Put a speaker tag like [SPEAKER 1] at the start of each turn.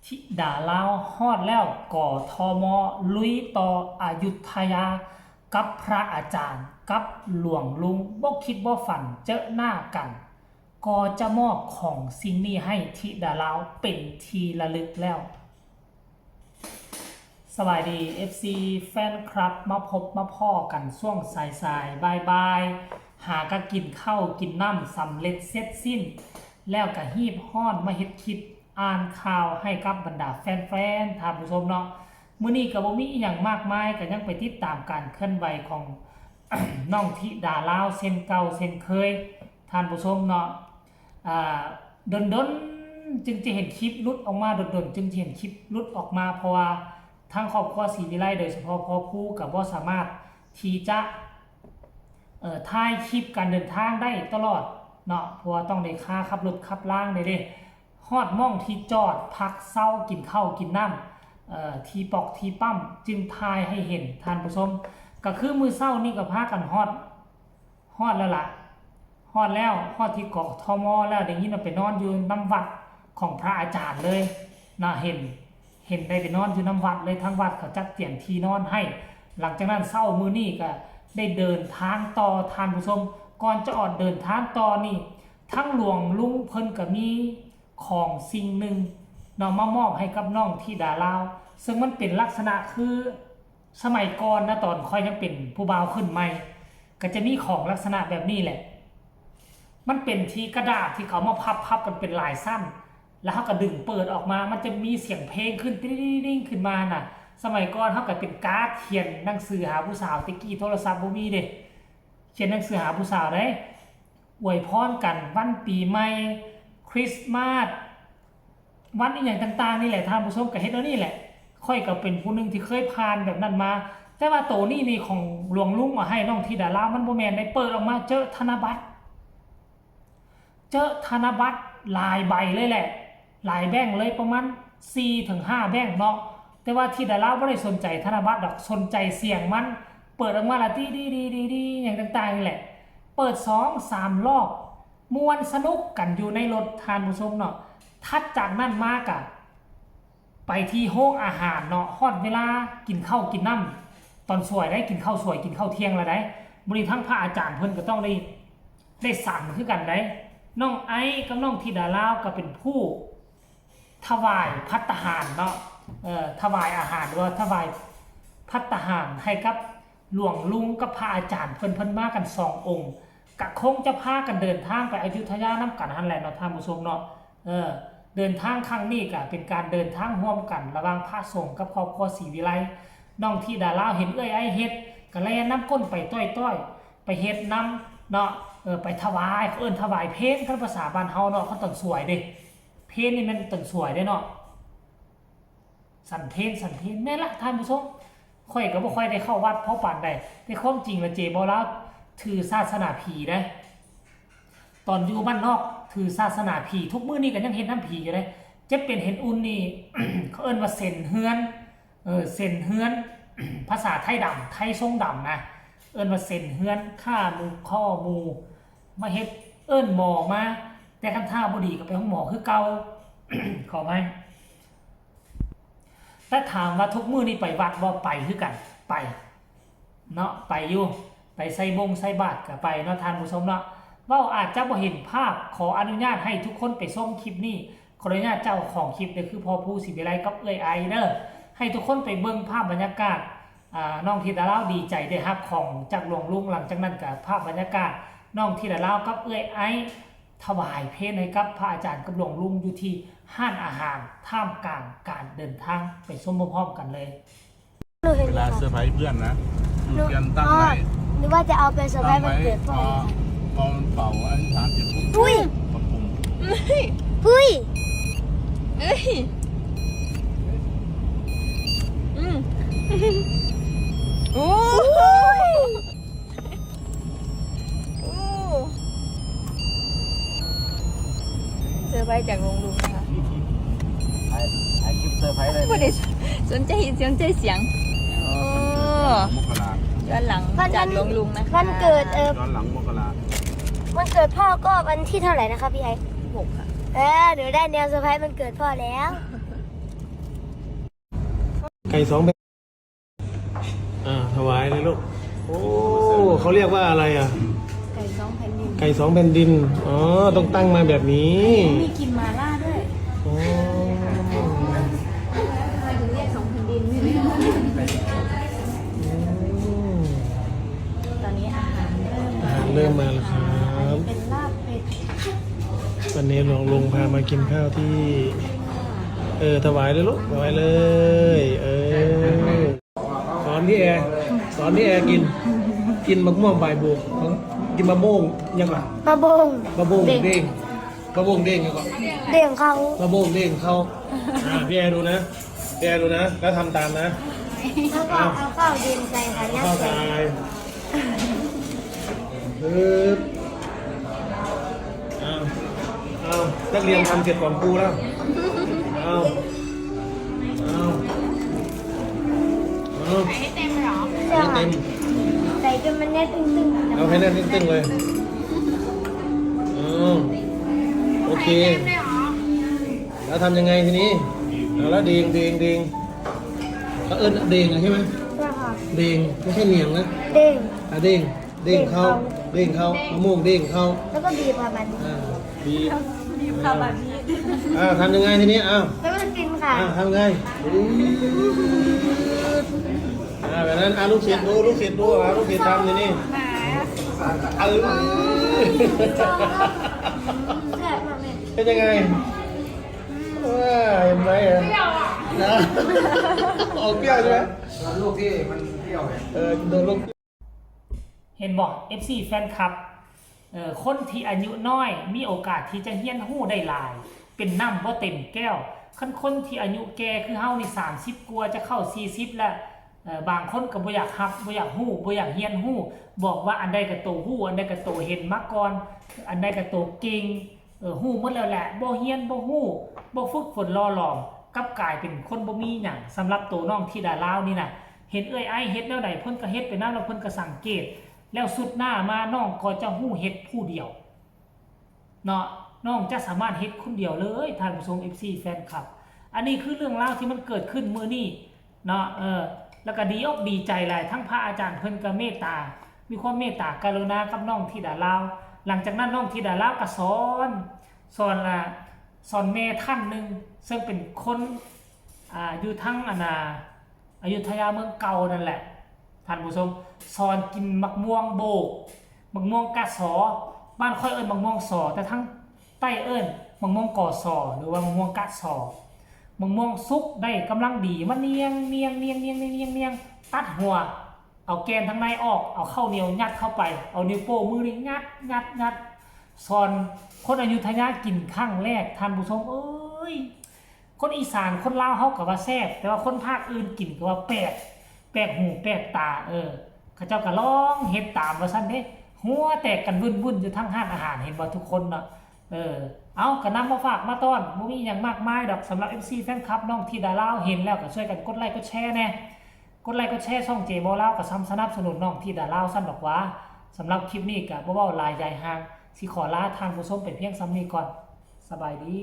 [SPEAKER 1] ธิดาลาวฮอดแล้วก่อทมลุยต่ออยุธยากับพระอาจารย์กับหลวงลุงบ่คิดบ่ฝันเจอหน้ากันก็จะมอบของสิ่งนี้ให้ธิดาลาวเป็นทีระลึกแล้วสวัสดี FC แฟนคลับมาพบมาพ่อกันช่วงสายบายหากะกินข้าวกินน้ำสำเร็จเสร็จสิ้นแล้วก็ฮีบฮ้อนมาเฮ็ดคลิปอ่านข่าวให้กับบรรดาแฟนๆท่านผู้ชมเนาะมื้อนี้ก็บ่มีอีหยังมากมายก็ยังไปติดตามการเคลื่อนไหวของ น้องธิดาลาวเส้นเก่าเส้นเคยท่านผู้ชมเนาะดนจึงจะเห็นคลิปลุดออกมาดนจึงจะเห็นคลิปลุดออกมาเพราะว่าทางครอบครัวศรีวิไลโดยเฉพาะพ่อผู้กับบ่สามารถที่จะถ่ายคลิปการเดินทางได้ตลอดเนาะเพราะว่าต้องได้ค่าขับรถขับล่างได้เด้ฮอดม่องที่จอดพักเศร้ากินข้าวกินน้ำทีปอกทีปั้มจึงถ่ายให้เห็นท่านผู้ชมก็คือมือเศร้านี่ก็พากันฮอดแล้วล่ะฮอดแล้วฮอดที่เกาะทมแล้วได้ยินว่าไปนอนอยู่น้ำวัดของพระอาจารย์เลยนะเห็นได้ไปนอนอยู่น้ำวัดเลยทั้งวัดเขาจัดเตียงที่นอนให้หลังจากนั้นเศร้ามือนี่ก็ได้เดินทางต่อท่านผู้ชมก่อนจะออกเดินทางต่อนี่ทั้งหลวงลุงเพิ่นก็มีของสิ่งหนึ่งนำมามอบให้กับน้องธิดาลาวซึ่งมันเป็นลักษณะคือสมัยก่อนนะตอนค่อยยังเป็นผู้บ่าวขึ้นใหม่ก็จะมีของลักษณะแบบนี้แหละมันเป็นที่กระดาษที่เขามาพับกันเป็นลายสั้นแล้วเขาก็ดึงเปิดออกมามันจะมีเสียงเพลงขึ้นติ้งขึ้นมาน่ะสมัยก่อนเขาก็เป็นการ์ดเขียนหนังสือหาผู้สาวตะกี้โทรศัพท์บ่มีเด้เขียนหนังสือหาผู้สาวได้อวยพรกันวันปีใหม่คริสต์มาสวันอีหยังต่างๆนี่แหละท่านผู้ชมก็เฮ็ดเอานี่แหละค่อยก็เป็นผู้นึงที่เคยผ่านแบบนั้นมาแต่ว่าโตนี่ของหลวงลุงมาให้น้องธิดาลาวมันบ่แม่นได้เปิดออกมาเจอธนบัตรหลายใบเลยแหละหลายแบงค์เลยประมาณ 4-5 แบงค์เนาะแต่ว่าธิดาลาวบ่ได้สนใจธนบัตรดอกสนใจเสียงมันเปิดออกมาละดีอย่างต่างๆนี่แหละเปิด 2-3 รอบม่วนสนุกกันอยู่ในรถทานผู้ชมเนาะถัดจากนั้นมากะไปที่ห้องอาหารเนาะฮอดเวลากินข้าวกินน้ำตอนสวยได้กินข้าวสวยกินข้าวเที่ยงแล้วได้มื้อนี้ทั้งพระอาจารย์เพิ่นก็ต้องได้สั่งคือกันได้น้องไอซ์กับน้องธิดาลาวก็เป็นผู้ถวายภัตตาหารเนาะถวายอาหารหรือว่าถวายภัตตาหารให้กับหลวงลุงกับพระอาจารย์เพิ่นมากัน2 องค์ก็คงจะพากันเดินทางไปอยุธยานำกันหั่นแหละเนาะท่านผู้ชมเนาะเดินทางครั้งนี้ก็เป็นการเดินทางร่วมกันระหว่างพระสงฆ์กับครอบครัวศรีวิไลน้องธิดาลาวเห็นไอ้เฮ็ดก็เลยนำก้นไปต้อยไปเฮ็ดนำเนาะไปถวายเขาถวายเพลงภาษาบ้านเฮาเนาะเขาต้นสวยเด้เพลงนี่มันต้นสวยได้เนาะสันเพลแม่นละท่านผู้ชมค่อยก็บ่ค่อยได้เข้าวัดเพราะปานใดแต่ความจริงแล้วเจบ่ลาวถือศาสนาผีนะตอนอยู่บ้านนอกถือศาสนาผีทุกมื้อนี้ก็ยังเห็นน้ำผีอยู่เลยจะเป็นเห็นอุ่นนี่ เขาว่าเส้นเฮือนเส้นเฮือน ภาษาไทยดำไทยทรงดำนะว่าเส้นเฮือนข้ามูข้อมูมาเฮ็ดหมอมาแต่คันท่าบ่ดีก็ไปห้องหมอคือเก่า ขอไหมแต่ถามว่าทุกมื้อนี้ไปวัดบ่ไปคือกันไปเนาะไปอยู่ไปใส่ใส่บาตรก็ไปเนาะท่านผู้ชมเนาะว่าอาจจะบ่เห็นภาพขออนุญาตให้ทุกคนไปชมคลิปนี้ขออนุญาตเจ้าของคลิปเด้อคือพ่อผู้ศรีวิไลกับไอเด้อให้ทุกคนไปเบิ่งภาพบรรยากาศน้องธิดาลาวดีใจได้รับของจากหลวงลุงหลังจากนั้นก็ภาพบรรยากาศน้องธิดาลาวกับไอถวายเพลงให้กับพระอาจารย์กับหลวงลุงอยู่ที่ห้านอาหารท่ามกลางการเดินทางไปชมพร้อมๆกันเลย
[SPEAKER 2] เวลาเซอร์ไพรส์เพื่อนนะเพื่อนตั้งไว้
[SPEAKER 3] นึกว่าจะเอาไปเซอร์ไพรส์วันเกิดพ่อ
[SPEAKER 2] พอมันเป่าอธิษฐานจิตปุ๊บ
[SPEAKER 3] อุ้ย
[SPEAKER 2] ปรับปรุง
[SPEAKER 3] อุ้ย
[SPEAKER 4] โอ้เซอร์ไพรส์จากลุงนะคะ
[SPEAKER 2] ไอคลิปเซอร์ไพรส์เลย
[SPEAKER 4] ไม่ได้สนใจเสียงโอ้
[SPEAKER 2] มกรา
[SPEAKER 4] ย้อนหลังจากลุงนะคะ
[SPEAKER 3] วันเกิด
[SPEAKER 2] ย้อนหลังมกรา
[SPEAKER 3] วันเกิดพ่อก็วันที่เท่าไหร่นะคะพี่ไอ
[SPEAKER 4] 6 ค่ะ
[SPEAKER 3] หนูได้แนวเซอร์ไพรส์วันเกิดพ่อแล้ว
[SPEAKER 5] ไก่สองแผ่นถวายเลยลูกโอ้เขาเรียกว่าอะไรอ่ะ
[SPEAKER 4] ไก่2 แผ่นดิน
[SPEAKER 5] ไก่2 แผ่นดินอ๋อต้องตั้งมาแบบนี้
[SPEAKER 4] มีกินมาล่าด้วย
[SPEAKER 5] อ๋อ
[SPEAKER 4] ทำไมถึงเรียก2 แผ่นดินตอนนี้อาหารเริ่มมา
[SPEAKER 5] เริ่มมาแล้วครับ
[SPEAKER 4] เป็นลาบเป็ด
[SPEAKER 5] วันนี้ลุงพามากินข้าวที่ถวายเลยลูกถวายเลย สอนที่แอร์กินมะม่วงใบบุกกินมะม่วงยังไง
[SPEAKER 3] มะบง
[SPEAKER 5] มะม่วงเด้งมะม่วงเด้งยังไง
[SPEAKER 3] เดี่ยงเขา
[SPEAKER 5] มะม่วงเด้งเข้าพี่แอร์ดูนะแล้วทำตามนะ
[SPEAKER 3] แล้วก็เอาข้าวเย็นใส่ค่ะยัด
[SPEAKER 5] เข้า
[SPEAKER 3] ใส่
[SPEAKER 5] ตายเอานักเรียนทำเสร็จก่อนครูแล้วเอา
[SPEAKER 3] ใส่เต็ม
[SPEAKER 5] เต็ม
[SPEAKER 3] จนมันแน่นตึงๆ
[SPEAKER 5] เอาให้แน่นตึ้งๆเลยโอเคแล้วทำยังไงทีนี้เอาแล้วเด้งเขาเอิ้นเด้งใช่ไหม
[SPEAKER 3] ใช่ค่ะ
[SPEAKER 5] เด้งไม่ใช่เหนียงนะ
[SPEAKER 3] เด้ง
[SPEAKER 5] เด้งเข้ามะม่วงเด้งเข้า
[SPEAKER 3] แล้วก็บีบค่ะมัน
[SPEAKER 5] บีบ
[SPEAKER 4] ข้าวแบบนี้
[SPEAKER 5] ทำยังไงทีนี้
[SPEAKER 3] แล้วก็กินค่ะ
[SPEAKER 5] ทำไงแบบนั้นลูกศิษย์ดูลูกศิษย์ทำทีนี้
[SPEAKER 3] แซ่บมากเลย
[SPEAKER 5] เป็นยังไงเห็นไหมนะออกเปรี้ยวใช่ไหมลูกที่มันเปรี้ยวโดนลูก
[SPEAKER 1] เห็นบอก FC แฟนคลับคนที่อายุน้อยมีโอกาสที่จะเฮียนหู้ได้หลาย เป็นน้ำว่าเต็มแก้วคนที่อายุแก่คือเฮานี่30กว่าจะเข้า40แล้วบางคนก็บ่อยากฮับบ่อยากฮู้บ่อยากเฮียนฮู้บอกว่าอันใดก็โตฮู้อันใดก็โตเห็นมาก่อนอันใดก็โตเก่งฮู้หมดแล้วแหละบ่เฮียนบ่ฮู้บ่ฝึกฝนรอหลอมกลับกลายเป็นคนบ่มีหยังสำหรับตัวน้องที่ดาลาวนี่น่ะเห็นไอ้เฮ็ดแนวใดเพิ่นก็เฮ็ดไปนำแล้วเพิ่นก็สังเกตแล้วสุดหน้ามาน้องก็จะฮู้เฮ็ดผู้เดียวเนาะน้องจะสามารถเฮ็ดคนเดียวเลยท่านผู้ชม FC แฟนคลับอันนี้คือเรื่องราวที่มันเกิดขึ้นมื้อนี้เนาะแล้วก็ดีอกดีใจหลายทั้งพระอาจารย์เพิ่นก็เมตตามีความเมตตากรุณากับน้องธิดาลาวหลังจากนั้นน้องธิดาลาวก็สอนแม่ท่านนึงซึ่งเป็นคนอยู่ทั้งอยุธยาเมืองเก่านั่นแหละท่านผู้ชมสอนกินมะม่วงโบกมะม่วงกะสอบ้านค่อยเอิ้นมะม่วงสอแต่ทั้งใต้เอิ้นมะม่วงกอสอหรือว่ามะม่วงกะสอมะม่วงสุกได้กำลังดีมันเนียงตัดหัวเอาแกนทั้งในออกเอาข้าวเหนียวยัดเข้าไปเอานิ้วโป้งมือนี่งัดสอนคนอยุธยากินครั้งแรกท่านผู้ชมเอ้ยคนอีสานคนลาวเฮาก็ว่าแซ่บแต่ว่าคนภาคอื่นกินก็ว่าแปลกหูแปลกตาเขาเจ้าก็ลองเฮ็ดตามว่าซั่นเด้หัวแตกกันวุ่นอยู่ทั้งห้านอาหารเห็นบ่ทุกคนเนาะเอาก็นำมาฝากมาต้อนบ่มีหยังมากมายดอกสำหรับ FC แฟนคลับน้องธิดาลาวเห็นแล้วก็ช่วยกันกดไลค์กดแชร์แน่กดไลค์กดแชร์ช่องเจบ่ลาวก็สนับสนุนน้องธิดาลาวซั่นดอกว่าสำหรับคลิปนี้ก็บ่เว้าหลายใหญ่ห่างสิขอลาท่านผู้ชมเป็นเพียงส่ำนี้ก่อนสบายดี